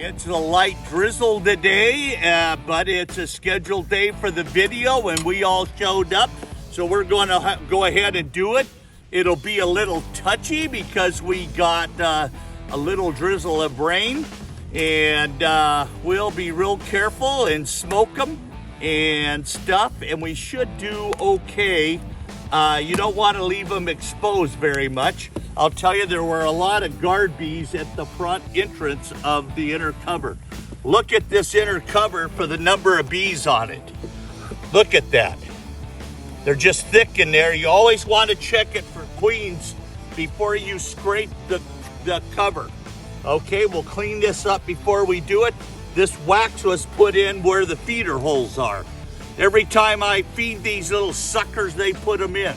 It's a light drizzle today, but it's a scheduled day for the video, and we all showed up. So we're going to go ahead and do it. It'll be a little touchy because we got a little drizzle of rain, and we'll be real careful and smoke them and stuff, and we should do okay. You don't want to leave them exposed very much. I'll tell you, there were a lot of guard bees at the front entrance of the inner cover. Look at this inner cover for the number of bees on it. Look at that. They're just thick in there. You always want to check it for queens before you scrape the cover. Okay, we'll clean this up before we do it. This wax was put in where the feeder holes are. Every time I feed these little suckers, they put them in.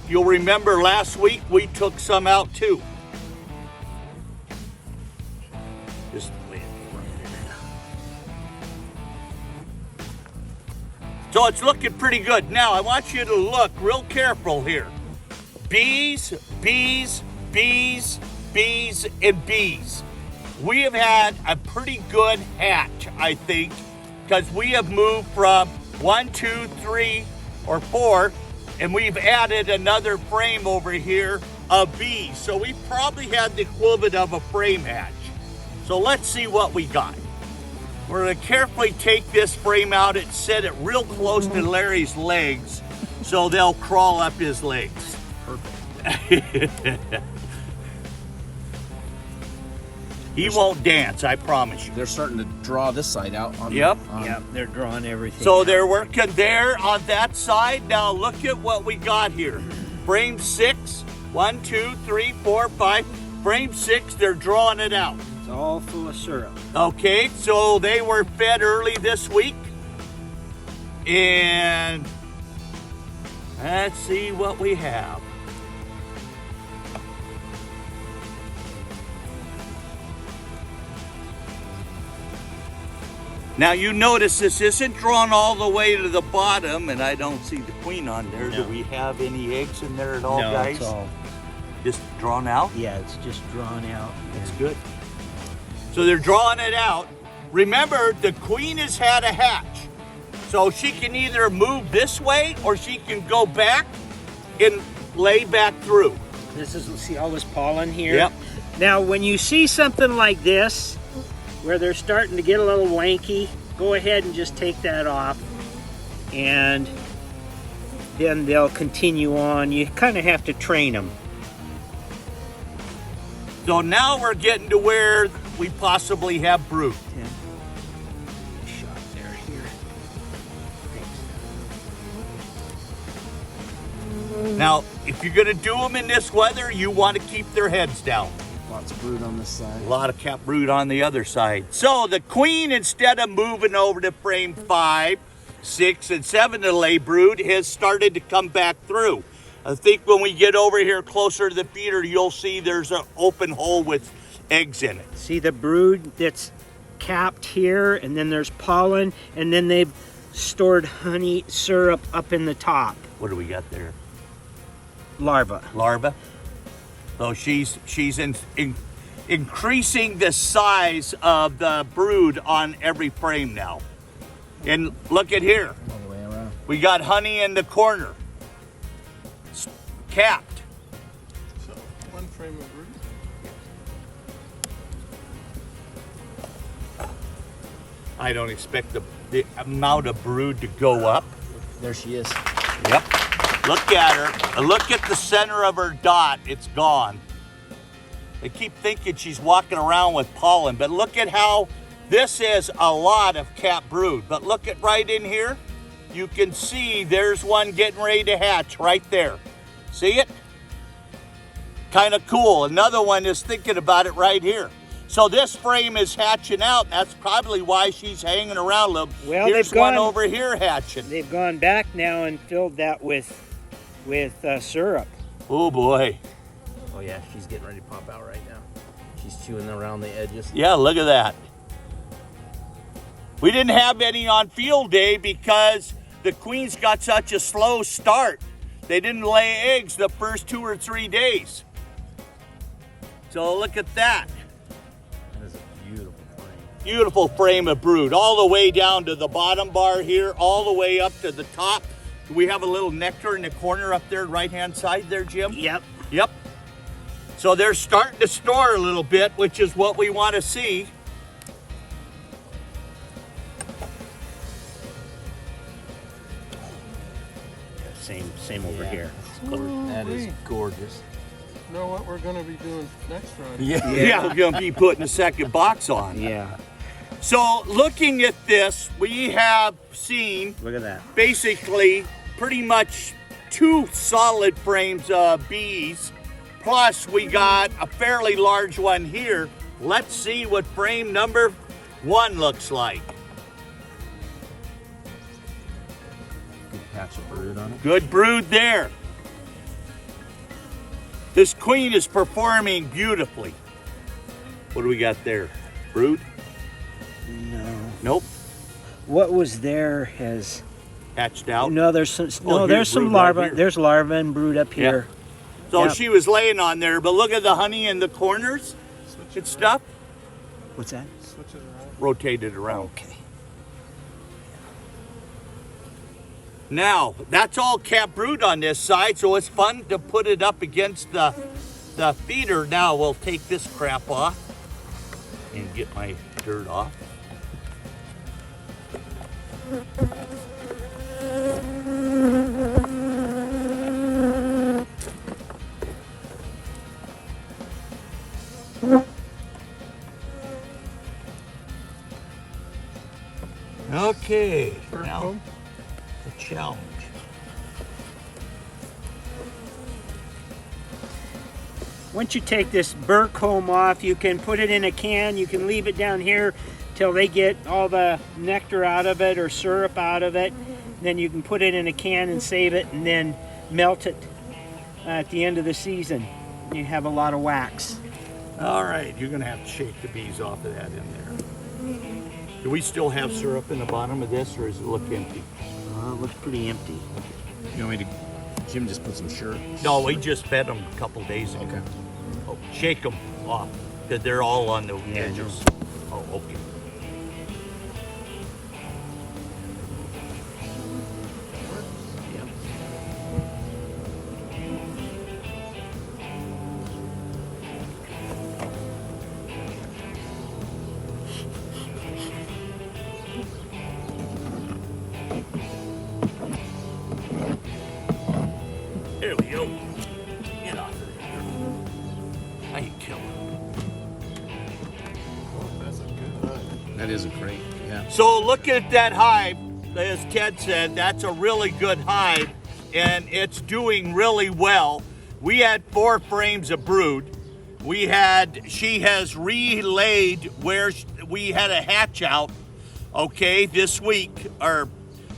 You'll remember last week we took some out too. Just lay it right there. So it's looking pretty good. Now I want you to look real careful here. Bees, bees, bees, bees, and bees. We have had a pretty good hatch, I think, because we have moved from 1, 2, 3, or 4, and we've added another frame over here of bees. So we probably had the equivalent of a frame hatch. So let's see what we got. We're gonna carefully take this frame out and set it real close to Larry's legs so they'll crawl up his legs. Perfect. He won't dance, I promise you. They're starting to draw this side out. Yep, they're drawing everything. So they're working there on that side. Now look at what we got here. Frame 6, 1, 2, 3, 4, 5. Frame 6, they're drawing it out. It's all full of syrup. Okay, so they were fed early this week. And let's see what we have. Now you notice this isn't drawn all the way to the bottom, and I don't see the queen on there. No. Do we have any eggs in there at all, no, guys? It's all just drawn out? Yeah, it's just drawn out. That's good. So they're drawing it out. Remember, the queen has had a hatch. So she can either move this way or she can go back and lay back through. This is, see all this pollen here? Yep. Now, when you see something like this, where they're starting to get a little wanky, go ahead and just take that off, and then they'll continue on. You kind of have to train them. So now we're getting to where we possibly have brood. Yeah. Shot there, here. Thanks. Now, if you're gonna do them in this weather, you want to keep their heads down. Lots of brood on this side. A lot of cap brood on the other side. So the queen, instead of moving over to frame 5, 6, and 7 to lay brood, has started to come back through. I think when we get over here closer to the feeder, you'll see there's an open hole with eggs in it. See the brood that's capped here, and then there's pollen, and then they've stored honey syrup up in the top. What do we got there? Larva. Larva. So she's increasing the size of the brood on every frame now. And look at here. All the way around. We got honey in the corner. It's capped. So, one frame of brood. I don't expect the amount of brood to go up. There she is. Yep. Look at her. Look at the center of her dot. It's gone. They keep thinking she's walking around with pollen, but look at how this is a lot of cap brood. But look at right in here. You can see there's one getting ready to hatch right there. See it? Kind of cool. Another one is thinking about it right here. So this frame is hatching out. And that's probably why she's hanging around a little. Well, here's one over here hatching. They've gone back now and filled that with syrup. Oh boy. Oh yeah, she's getting ready to pop out right now. She's chewing around the edges. Yeah, look at that. We didn't have any on field day because the queens got such a slow start. They didn't lay eggs the first 2 or 3 days. So look at that. That is a beautiful frame. Beautiful frame of brood, all the way down to the bottom bar here, all the way up to the top. Do we have a little nectar in the corner up there, right-hand side there, Jim? Yep. Yep. So they're starting to store a little bit, which is what we want to see. Same over here. That is gorgeous. You know what we're going to be doing next Friday? Yeah, we're going to be putting a second box on. Yeah. So looking at this, we have seen Look at that. basically pretty much 2 solid frames of bees. Plus we got a fairly large one here. Let's see what frame number 1 looks like. Good patch of brood on it. Good brood there. This queen is performing beautifully. What do we got there? Brood? No. Nope. What was there has Hatched out. no. There's some Oh, there's here's some brood right larvae. here. There's larvae and brood up here. So Yep. she was laying on there, but look at the honey in the corners and stuff. What's that? Switch it around. Rotated around. Okay. Now, that's all cap brood on this side, so it's fun to put it up against the feeder. Now we'll take this crap off and get my dirt off. Okay, now Comb. the challenge. Once you take this burr comb off, you can put it in a can. You can leave it down here till they get all the nectar out of it or syrup out of it. Then you can put it in a can and save it, and then melt it at the end of the season. You have a lot of wax. All right, you're gonna have to shake the bees off of that in there. Do we still have syrup in the bottom of this, or does it look empty? It looks pretty empty. You want me to, Jim, just put some sugar? No, we just fed them a couple days ago. Okay. Oh, shake them off, because they're all on the Yeah, edges. Oh, okay. Yep. There we go. Get off of there. I ain't killing. Oh, that's a good hive. That is a great, yeah. So look at that hive. As Ted said, that's a really good hive, and it's doing really well. We had 4 frames of brood. She has relayed where we had a hatch out, okay, this week.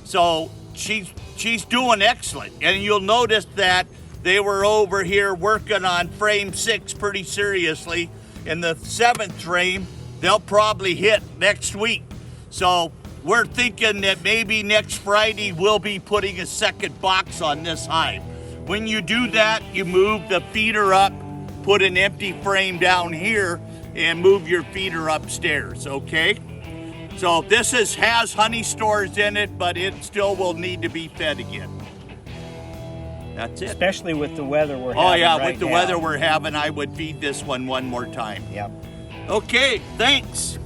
So she's doing excellent. And you'll notice that they were over here working on frame 6 pretty seriously. In the 7th frame, they'll probably hit next week. So we're thinking that maybe next Friday we'll be putting a second box on this hive. When you do that, you move the feeder up, put an empty frame down here, and move your feeder upstairs, okay? So this has honey stores in it, but it still will need to be fed again. That's it. Especially with the weather we're having. Oh yeah, right with the now. weather we're having, I would feed this one more time. Yep. Okay, thanks.